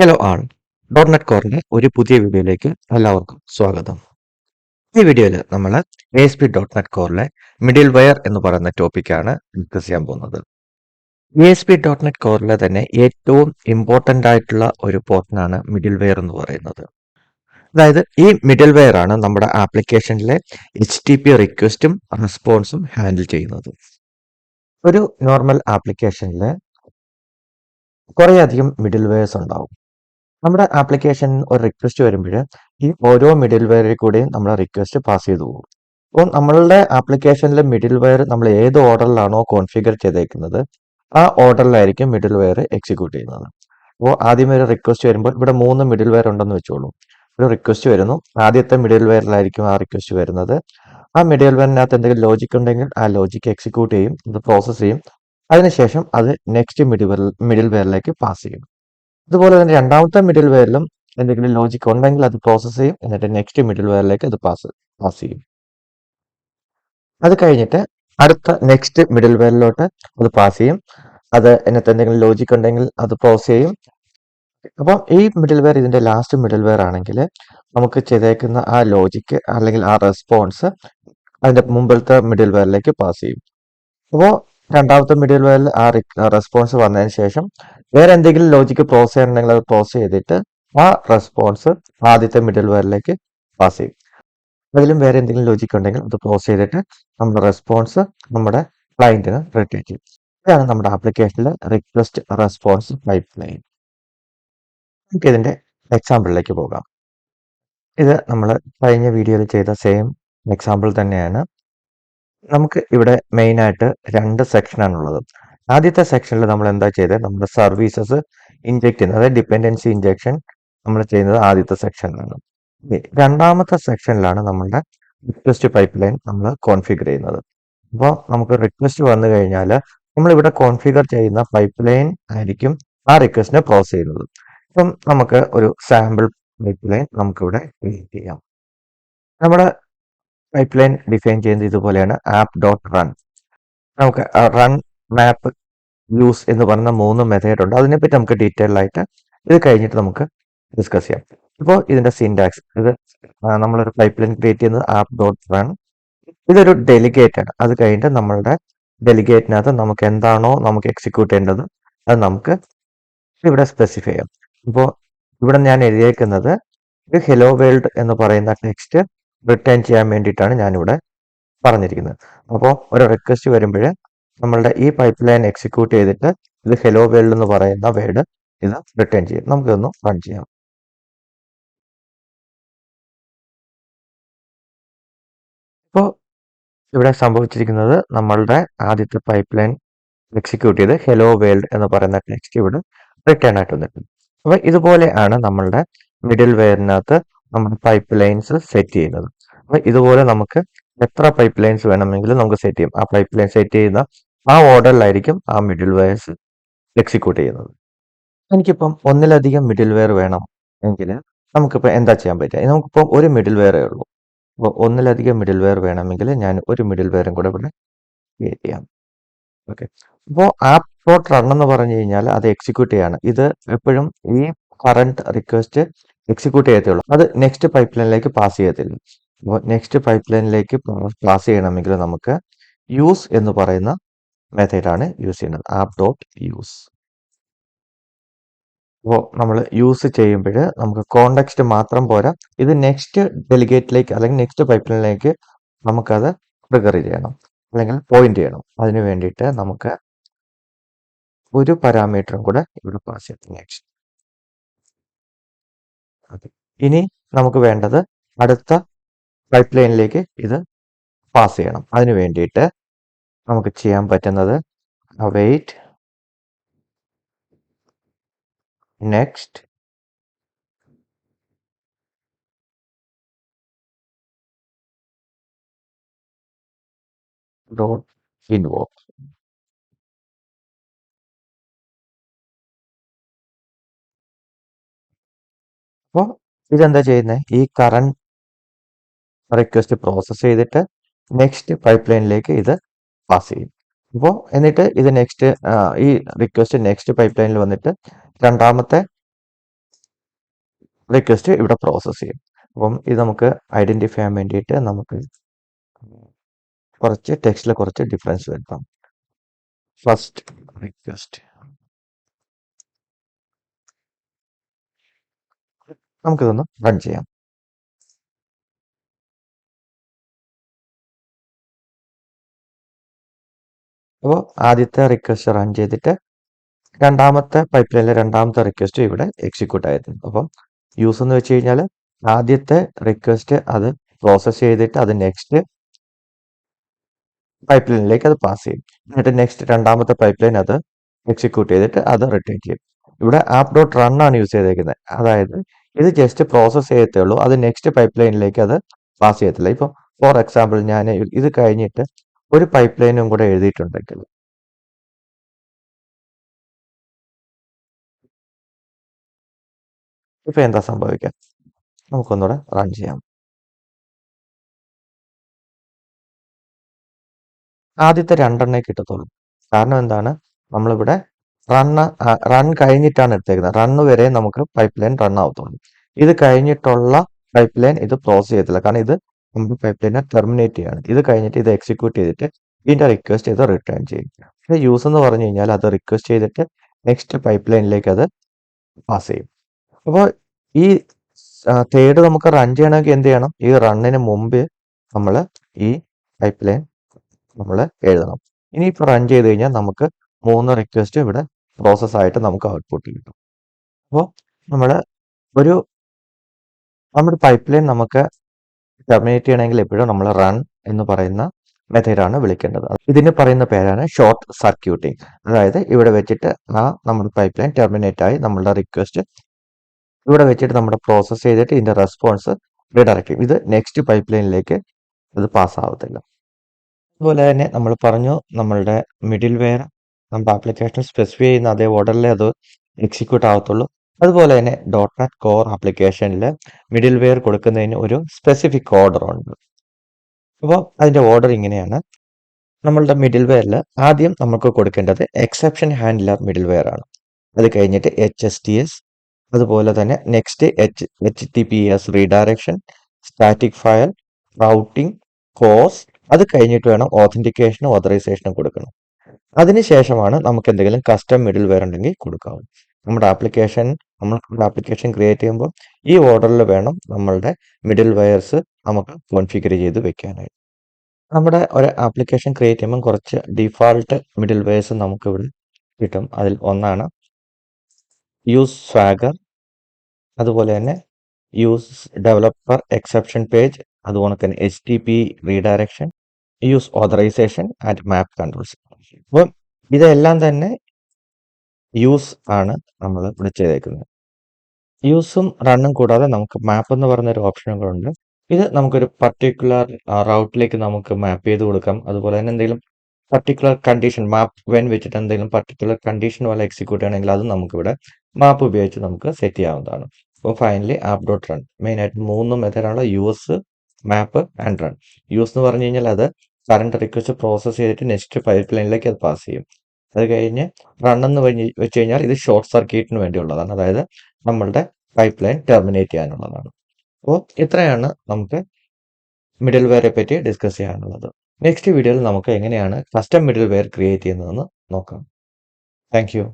Hello ആൾ dot കോറിന്റെ ഒരു പുതിയ വീഡിയോയിലേക്ക് എല്ലാവർക്കും സ്വാഗതം. ഈ വീഡിയോയിൽ നമ്മൾ ASP.NET കോറിലെ മിഡിൽ വെയർ എന്ന് പറയുന്ന ടോപ്പിക്കാണ് ഡിസ്കസ് ചെയ്യാൻ പോകുന്നത്. ASP.NET കോറിലെ തന്നെ ഏറ്റവും ഇമ്പോർട്ടൻ്റ് ആയിട്ടുള്ള ഒരു പോർഷനാണ് മിഡിൽ വെയർ എന്ന് പറയുന്നത്. അതായത് ഈ മിഡിൽ വെയർ ആണ് നമ്മുടെ ആപ്ലിക്കേഷനിലെ HTTP റിക്വസ്റ്റും റെസ്പോൺസും ഹാൻഡിൽ ചെയ്യുന്നത്. ഒരു നോർമൽ ആപ്ലിക്കേഷനിൽ കുറേയധികം മിഡിൽ വെയർസ് ഉണ്ടാവും. നമ്മുടെ ആപ്ലിക്കേഷൻ ഒരു റിക്വസ്റ്റ് വരുമ്പോൾ ഈ ഓരോ മിഡിൽ വെയറിൽ കൂടെയും നമ്മൾ റിക്വസ്റ്റ് പാസ് ചെയ്തു പോകും. അപ്പോൾ നമ്മളുടെ ആപ്ലിക്കേഷനിലെ മിഡിൽ വെയർ നമ്മൾ ഏത് ഓർഡറിലാണോ കോൺഫിഗർ ചെയ്തേക്കുന്നത് ആ ഓർഡറിലായിരിക്കും മിഡിൽ വെയർ എക്സിക്യൂട്ട് ചെയ്യുന്നത്. അപ്പോൾ ആദ്യം ഒരു റിക്വസ്റ്റ് വരുമ്പോൾ ഇവിടെ 3 മിഡിൽ വെയർ ഉണ്ടെന്ന് വെച്ചോളൂ. ഒരു റിക്വസ്റ്റ് വരുന്നു, ആദ്യത്തെ മിഡിൽ വെയറിലായിരിക്കും ആ റിക്വസ്റ്റ് വരുന്നത്. ആ മിഡിൽ വെയറിനകത്ത് എന്തെങ്കിലും ലോജിക് ഉണ്ടെങ്കിൽ ആ ലോജിക്ക് എക്സിക്യൂട്ട് ചെയ്യും, ഇത് പ്രോസസ്സ് ചെയ്യും. അതിനുശേഷം അത് നെക്സ്റ്റ് മിഡിൽ വെയറിലേക്ക് പാസ് ചെയ്യും. അതുപോലെ തന്നെ രണ്ടാമത്തെ മിഡിൽ വെയറിലും എന്തെങ്കിലും ലോജിക് ഉണ്ടെങ്കിൽ അത് പ്രോസസ്സ് ചെയ്യും, എന്നിട്ട് നെക്സ്റ്റ് മിഡിൽ വെയറിലേക്ക് അത് പാസ് ചെയ്യും. അത് കഴിഞ്ഞിട്ട് അടുത്ത നെക്സ്റ്റ് മിഡിൽ വെയറിലോട്ട് അത് പാസ് ചെയ്യും. അത് എന്നിട്ട് എന്തെങ്കിലും ലോജിക് ഉണ്ടെങ്കിൽ അത് പ്രോസസ് ചെയ്യും. അപ്പം ഈ മിഡിൽ വെയർ ഇതിന്റെ ലാസ്റ്റ് മിഡിൽ വെയർ ആണെങ്കിൽ നമുക്ക് ചെയ്തേക്കുന്ന ആ ലോജിക്ക് അല്ലെങ്കിൽ ആ റെസ്പോൺസ് അതിന്റെ മുമ്പിലത്തെ മിഡിൽ വെയറിലേക്ക് പാസ് ചെയ്യും. അപ്പോൾ രണ്ടാമത്തെ മിഡിൽ വെയറിൽ ആ റെസ്പോൺസ് വന്നതിന് ശേഷം വേറെ എന്തെങ്കിലും ലോജിക്ക് പ്രോസസ് ചെയ്യണമെങ്കിൽ അത് പ്രോസസ് ചെയ്തിട്ട് ആ റെസ്പോൺസ് ആദ്യത്തെ മിഡിൽ വെയറിലേക്ക് പാസ് ചെയ്യും. അതിലും വേറെ എന്തെങ്കിലും ലോജിക്ക് ഉണ്ടെങ്കിൽ അത് പ്രോസസ് ചെയ്തിട്ട് നമ്മുടെ റെസ്പോൺസ് നമ്മുടെ ക്ലയന്റിന് റിട്ടേൺ ചെയ്യും. ഇതാണ് നമ്മുടെ ആപ്ലിക്കേഷനിലെ റിക്വസ്റ്റ് റെസ്പോൺസ് പൈപ്പ് ലൈൻ. നമുക്ക് ഇതിന്റെ എക്സാമ്പിളിലേക്ക് പോകാം. ഇത് നമ്മൾ കഴിഞ്ഞ വീഡിയോയിൽ ചെയ്ത സെയിം എക്സാമ്പിൾ തന്നെയാണ്. നമുക്ക് ഇവിടെ മെയിൻ ആയിട്ട് 2 സെക്ഷനാണുള്ളത്. ആദ്യത്തെ സെക്ഷനിൽ നമ്മൾ എന്താ ചെയ്തത്, നമ്മുടെ സർവീസസ് ഇൻജെക്ട് ചെയ്യുന്നത്, അതായത് ഡിപ്പെൻഡൻസി ഇൻജെക്ഷൻ നമ്മൾ ചെയ്യുന്നത് ആദ്യത്തെ സെക്ഷനിലാണ്. രണ്ടാമത്തെ സെക്ഷനിലാണ് നമ്മളുടെ റിക്വസ്റ്റ് പൈപ്പ് ലൈൻ നമ്മൾ കോൺഫിഗർ ചെയ്യുന്നത്. അപ്പോൾ നമുക്ക് റിക്വസ്റ്റ് വന്നു കഴിഞ്ഞാൽ നമ്മളിവിടെ കോൺഫിഗർ ചെയ്യുന്ന പൈപ്പ് ലൈൻ ആയിരിക്കും ആ റിക്വസ്റ്റിനെ പ്രോസസ് ചെയ്യുന്നത്. അപ്പം നമുക്ക് ഒരു സാമ്പിൾ പൈപ്പ് ലൈൻ നമുക്കിവിടെ ക്രിയേറ്റ് ചെയ്യാം. നമ്മുടെ പൈപ്പ് ലൈൻ ഡിഫൈൻ ചെയ്യുന്നത് ഇതുപോലെയാണ്. app.run, നമുക്ക് റൺ, മാപ്പ്, യൂസ് എന്ന് പറഞ്ഞ 3 മെത്തേഡ് ഉണ്ട്. അതിനെപ്പറ്റി നമുക്ക് ഡീറ്റെയിൽ ആയിട്ട് ഇത് കഴിഞ്ഞിട്ട് നമുക്ക് ഡിസ്കസ് ചെയ്യാം. ഇപ്പോൾ ഇതിന്റെ സിൻടാക്സ്, ഇത് നമ്മളൊരു പൈപ്പ് ലൈൻ ക്രിയേറ്റ് ചെയ്യുന്നത് app.run. ഇതൊരു ഡെലിഗേറ്റ് ആണ്. അത് കഴിഞ്ഞിട്ട് നമ്മളുടെ ഡെലിഗേറ്റിനകത്ത് നമുക്ക് എന്താണോ നമുക്ക് എക്സിക്യൂട്ട് ചെയ്യേണ്ടത് അത് നമുക്ക് ഇവിടെ സ്പെസിഫൈ ചെയ്യാം. ഇപ്പോൾ ഇവിടെ ഞാൻ എഴുതിയേക്കുന്നത് ഹെലോ വേൾഡ് എന്ന് പറയുന്ന ടെക്സ്റ്റ് റിട്ടേൺ ചെയ്യാൻ വേണ്ടിയിട്ടാണ് ഞാനിവിടെ പറഞ്ഞിരിക്കുന്നത്. അപ്പോൾ ഒരു റിക്വസ്റ്റ് വരുമ്പോൾ നമ്മളുടെ ഈ പൈപ്പ് ലൈൻ എക്സിക്യൂട്ട് ചെയ്തിട്ട് ഇത് ഹെലോ വേൾഡ് എന്ന് പറയുന്ന വേർഡ് ഇത് റിട്ടേൺ ചെയ്യും. നമുക്കിതൊന്ന് റൺ ചെയ്യാം. ഇപ്പോൾ ഇവിടെ സംഭവിച്ചിരിക്കുന്നത് നമ്മളുടെ ആദ്യത്തെ പൈപ്പ് ലൈൻ എക്സിക്യൂട്ട് ചെയ്ത് ഹെലോ വേൾഡ് എന്ന് പറയുന്ന ടെക്സ്റ്റ് ഇവിടെ റിട്ടേൺ ആയിട്ട് വന്നിട്ടുണ്ട്. അപ്പോൾ ഇതുപോലെയാണ് നമ്മളുടെ മിഡിൽ വെയറിനകത്ത് നമ്മുടെ പൈപ്പ് ലൈൻസ് സെറ്റ് ചെയ്യുന്നത്. അപ്പോൾ ഇതുപോലെ നമുക്ക് എത്ര പൈപ്പ് ലൈൻസ് വേണമെങ്കിലും നമുക്ക് സെറ്റ് ചെയ്യും. ആ പൈപ്പ് ലൈൻ സെറ്റ് ചെയ്യുന്ന ആ ഓർഡറിലായിരിക്കും ആ മിഡിൽ വെയർസ് എക്സിക്യൂട്ട് ചെയ്യുന്നത്. എനിക്കിപ്പം ഒന്നിലധികം മിഡിൽ വെയർ വേണം എങ്കിൽ നമുക്കിപ്പോൾ എന്താ ചെയ്യാൻ പറ്റുക? നമുക്കിപ്പോൾ ഒരു മിഡിൽ വെയറേ ഉള്ളൂ. അപ്പോൾ ഒന്നിലധികം മിഡിൽ വെയർ വേണമെങ്കിൽ ഞാൻ ഒരു മിഡിൽ വെയറും കൂടെ ഇവിടെ ക്രിയേറ്റ് ചെയ്യാം. ഓക്കെ. അപ്പോൾ app.run എന്ന് പറഞ്ഞു കഴിഞ്ഞാൽ അത് എക്സിക്യൂട്ട് ചെയ്യാണ്. ഇത് എപ്പോഴും ഈ കറണ്ട് റിക്വസ്റ്റ് എക്സിക്യൂട്ട് ചെയ്യത്തുള്ളൂ. അത് നെക്സ്റ്റ് പൈപ്പ് ലൈനിലേക്ക് പാസ് ചെയ്യത്തില്ല. അപ്പോൾ നെക്സ്റ്റ് പൈപ്പ് ലൈനിലേക്ക് പാസ് ചെയ്യണമെങ്കിൽ നമുക്ക് യൂസ് എന്ന് പറയുന്ന മെത്തേഡാണ് യൂസ് ചെയ്യുന്നത്. app.use. അപ്പോൾ നമ്മൾ യൂസ് ചെയ്യുമ്പോൾ നമുക്ക് കോണ്ടെക്സ്റ്റ് മാത്രം പോരാ, ഇത് നെക്സ്റ്റ് ഡെലിഗേറ്റിലേക്ക് അല്ലെങ്കിൽ നെക്സ്റ്റ് പൈപ്പ് ലൈനിലേക്ക് നമുക്കത് ട്രിഗർ ചെയ്യണം അല്ലെങ്കിൽ പോയിന്റ് ചെയ്യണം. അതിന് വേണ്ടിയിട്ട് നമുക്ക് ഒരു പാരാമീറ്ററും കൂടെ ഇവിടെ പാസ് ചെയ്യണം. നെക്സ്റ്റ്. ഇനി നമുക്ക് വേണ്ടത് അടുത്ത പൈപ്പ് ലൈനിലേക്ക് ഇത് പാസ് ചെയ്യണം. അതിന് വേണ്ടിയിട്ട് നമുക്ക് ചെയ്യാൻ പറ്റുന്നത് await next dot invoke. അപ്പോൾ ഇതെന്താ ചെയ്യുന്നത്, ഈ കറണ്ട് റിക്വസ്റ്റ് പ്രോസസ് ചെയ്തിട്ട് നെക്സ്റ്റ് പൈപ്പ് ലൈനിലേക്ക് ഇത് പാസ് ചെയ്യും. അപ്പോൾ എന്നിട്ട് ഇത് നെക്സ്റ്റ് ഈ റിക്വസ്റ്റ് നെക്സ്റ്റ് പൈപ്പ് ലൈനിൽ വന്നിട്ട് രണ്ടാമത്തെ റിക്വസ്റ്റ് ഇവിടെ പ്രോസസ്സ് ചെയ്യും. അപ്പം ഇത് നമുക്ക് ഐഡന്റിഫൈ ചെയ്യാൻ വേണ്ടിയിട്ട് നമുക്ക് കുറച്ച് ടെക്സ്റ്റിൽ കുറച്ച് ഡിഫറൻസ് വരുത്താം. ഫസ്റ്റ് റിക്വസ്റ്റ് നമുക്കിതൊന്ന് റൺ ചെയ്യാം. അപ്പോൾ ആദ്യത്തെ റിക്വസ്റ്റ് റൺ ചെയ്തിട്ട് രണ്ടാമത്തെ പൈപ്പ് ലൈനിലെ രണ്ടാമത്തെ റിക്വസ്റ്റ് ഇവിടെ എക്സിക്യൂട്ട് ആയിരുന്നു. അപ്പം യൂസ് എന്ന് വെച്ച് കഴിഞ്ഞാൽ ആദ്യത്തെ റിക്വസ്റ്റ് അത് പ്രോസസ്സ് ചെയ്തിട്ട് അത് നെക്സ്റ്റ് പൈപ്പ് ലൈനിലേക്ക് അത് പാസ് ചെയ്യും. എന്നിട്ട് നെക്സ്റ്റ് രണ്ടാമത്തെ പൈപ്പ് ലൈൻ അത് എക്സിക്യൂട്ട് ചെയ്തിട്ട് അത് റിട്ടേൺ ചെയ്യും. ഇവിടെ ആപ്പ് ഡോട്ട് റൺ ആണ് യൂസ് ചെയ്തേക്കുന്നത്. അതായത് ഇത് ജസ്റ്റ് പ്രോസസ്സ് ചെയ്യത്തേ ഉള്ളൂ, അത് നെക്സ്റ്റ് പൈപ്പ് ലൈനിലേക്ക് അത് പാസ് ചെയ്യത്തില്ല. ഇപ്പം ഫോർ എക്സാമ്പിൾ ഞാൻ ഇത് കഴിഞ്ഞിട്ട് ഒരു പൈപ്പ് ലൈനും കൂടെ എഴുതിയിട്ടുണ്ടെങ്കിൽ ഇപ്പൊ എന്താ സംഭവിക്കുക? നമുക്കൊന്നുകൂടെ റൺ ചെയ്യാം. ആദ്യത്തെ രണ്ടെണ്ണേ കിട്ടത്തുള്ളൂ. കാരണം എന്താണ്, നമ്മളിവിടെ റൺ കഴിഞ്ഞിട്ടാണ് എടുത്തേക്കുന്നത്. റണ്ണ് വരെ നമുക്ക് പൈപ്പ് ലൈൻ റൺ ആവത്തുള്ളൂ. ഇത് കഴിഞ്ഞിട്ടുള്ള പൈപ്പ് ലൈൻ ഇത് പ്രോസസ് ചെയ്യത്തില്ല. കാരണം ഇത് നമ്മുടെ പൈപ്പ് ലൈനെ ടെർമിനേറ്റ് ചെയ്യാണ്. ഇത് കഴിഞ്ഞിട്ട് ഇത് എക്സിക്യൂട്ട് ചെയ്തിട്ട് ഇതിന്റെ റിക്വസ്റ്റ് ഇത് റിട്ടേൺ ചെയ്യും. ഇത് യൂസ് എന്ന് പറഞ്ഞു കഴിഞ്ഞാൽ അത് റിക്വസ്റ്റ് ചെയ്തിട്ട് നെക്സ്റ്റ് പൈപ്പ് ലൈനിലേക്ക് അത് പാസ് ചെയ്യും. അപ്പോൾ ഈ തേർഡ് നമുക്ക് റൺ ചെയ്യണമെങ്കിൽ എന്ത് ചെയ്യണം? ഈ റണ്ണിന് മുമ്പ് നമ്മൾ ഈ പൈപ്പ് ലൈൻ നമ്മൾ എഴുതണം. ഇനിയിപ്പോൾ റൺ ചെയ്ത് കഴിഞ്ഞാൽ നമുക്ക് 3 റിക്വസ്റ്റ് ഇവിടെ പ്രോസസ് ആയിട്ട് നമുക്ക് ഔട്ട്പുട്ട് കിട്ടും. അപ്പോൾ നമ്മൾ ഒരു നമ്മുടെ പൈപ്പ് ലൈൻ നമുക്ക് ടെർമിനേറ്റ് ചെയ്യണമെങ്കിൽ എപ്പോഴും നമ്മൾ റൺ എന്ന് പറയുന്ന മെത്തേഡാണ് വിളിക്കേണ്ടത്. ഇതിന് പറയുന്ന പേരാണ് ഷോർട്ട് സർക്യൂട്ടിങ്. അതായത് ഇവിടെ വെച്ചിട്ട് നമ്മുടെ പൈപ്പ് ലൈൻ ടെർമിനേറ്റ് ആയി നമ്മളുടെ റിക്വസ്റ്റ് ഇവിടെ വെച്ചിട്ട് നമ്മുടെ പ്രോസസ്സ് ചെയ്തിട്ട് ഇതിന്റെ റെസ്പോൺസ് റീഡയറക്റ്റ് ചെയ്യും. ഇത് നെക്സ്റ്റ് പൈപ്പ് ലൈനിലേക്ക് ഇത് പാസ് ആവത്തില്ല. അതുപോലെ തന്നെ നമ്മൾ പറഞ്ഞു നമ്മളുടെ മിഡിൽ വെയർ നമ്മുടെ ആപ്ലിക്കേഷൻ സ്പെസിഫൈ ചെയ്യുന്ന അതേ ഓർഡറിലേ അത് എക്സിക്യൂട്ട് ആവത്തുള്ളൂ. അതുപോലെ തന്നെ .NET കോർ ആപ്ലിക്കേഷനിൽ മിഡിൽ വെയർ കൊടുക്കുന്നതിന് ഒരു സ്പെസിഫിക് ഓർഡർ ഉണ്ട്. അപ്പോൾ അതിന്റെ ഓർഡർ ഇങ്ങനെയാണ്. നമ്മളുടെ മിഡിൽ വെയറിൽ ആദ്യം നമുക്ക് കൊടുക്കേണ്ടത് എക്സെപ്ഷൻ ഹാൻഡ്ലർ മിഡിൽ വെയർ ആണ്. അത് കഴിഞ്ഞിട്ട് HSTS, അതുപോലെ തന്നെ next HTTPS redirection, static file, routing, കോസ്. അത് കഴിഞ്ഞിട്ട് വേണം ഓതന്റിക്കേഷനും ഓതറൈസേഷനും കൊടുക്കണം. അതിനുശേഷമാണ് നമുക്ക് എന്തെങ്കിലും കസ്റ്റം മിഡിൽ വെയർ ഉണ്ടെങ്കിൽ കൊടുക്കാവും. നമ്മുടെ ആപ്ലിക്കേഷൻ ക്രിയേറ്റ് ചെയ്യുമ്പോൾ ഈ ഓർഡറിൽ വേണം നമ്മളുടെ മിഡിൽ വെയർസ് നമുക്ക് കോൺഫിഗർ ചെയ്ത് വെക്കാനായിട്ട്. നമ്മുടെ ഒരു ആപ്ലിക്കേഷൻ ക്രിയേറ്റ് ചെയ്യുമ്പോൾ കുറച്ച് ഡിഫാൾട്ട് മിഡിൽ വെയർസ് നമുക്ക് ഇവിടെ കിട്ടും. അതിൽ ഒന്നാണ് യൂസ് സ്വാഗർ, അതുപോലെ തന്നെ യൂസ് ഡെവലപ്പർ എക്സെപ്ഷൻ പേജ്, അതുപോലെ തന്നെ HTTP redirection, use authorization and map controls. അപ്പം ഇതെല്ലാം തന്നെ യൂസ് ആണ് നമ്മൾ ഇവിടെ ചെയ്തേക്കുന്നത്. യൂസും റണ്ണും കൂടാതെ നമുക്ക് മാപ്പ് എന്ന് പറയുന്ന ഒരു ഓപ്ഷനും കൂടെ ഉണ്ട്. ഇത് നമുക്കൊരു പർട്ടിക്കുലർ റൗട്ടിലേക്ക് നമുക്ക് മാപ്പ് ചെയ്ത് കൊടുക്കാം. അതുപോലെ തന്നെ എന്തെങ്കിലും പർട്ടിക്കുലർ കണ്ടീഷൻ മാപ്പ് വെൻ വെച്ചിട്ട് എന്തെങ്കിലും പർട്ടിക്കുലർ കണ്ടീഷൻ പോലെ എക്സിക്യൂട്ട് ചെയ്യണമെങ്കിൽ അത് നമുക്കിവിടെ മാപ്പ് ഉപയോഗിച്ച് നമുക്ക് സെറ്റ് ചെയ്യാവുന്നതാണ്. അപ്പോൾ ഫൈനലി ആപ്പ് ഡോട്ട് റൺ മെയിനായിട്ട് 3 മെത്തേഡാണ്: use, map and run. Use എന്ന് പറഞ്ഞു കഴിഞ്ഞാൽ അത് കറണ്ട് റിക്വസ്റ്റ് പ്രോസസ്സ് ചെയ്തിട്ട് നെക്സ്റ്റ് പൈപ്പ് ലൈനിലേക്ക് അത് പാസ് ചെയ്യും. അത് കഴിഞ്ഞ് റൺ എന്ന് വെച്ച് കഴിഞ്ഞാൽ ഇത് ഷോർട്ട് സർക്യൂട്ടിന് വേണ്ടിയുള്ളതാണ്. അതായത് നമ്മളുടെ പൈപ്പ് ലൈൻ ടെർമിനേറ്റ് ചെയ്യാനുള്ളതാണ്. അപ്പോൾ ഇത്രയാണ് നമുക്ക് മിഡിൽ വെയറെ പറ്റി ഡിസ്കസ് ചെയ്യാനുള്ളത്. നെക്സ്റ്റ് വീഡിയോയിൽ നമുക്ക് എങ്ങനെയാണ് കസ്റ്റം മിഡിൽ വെയർ ക്രിയേറ്റ് ചെയ്യുന്നതെന്ന് നോക്കാം. Thank you.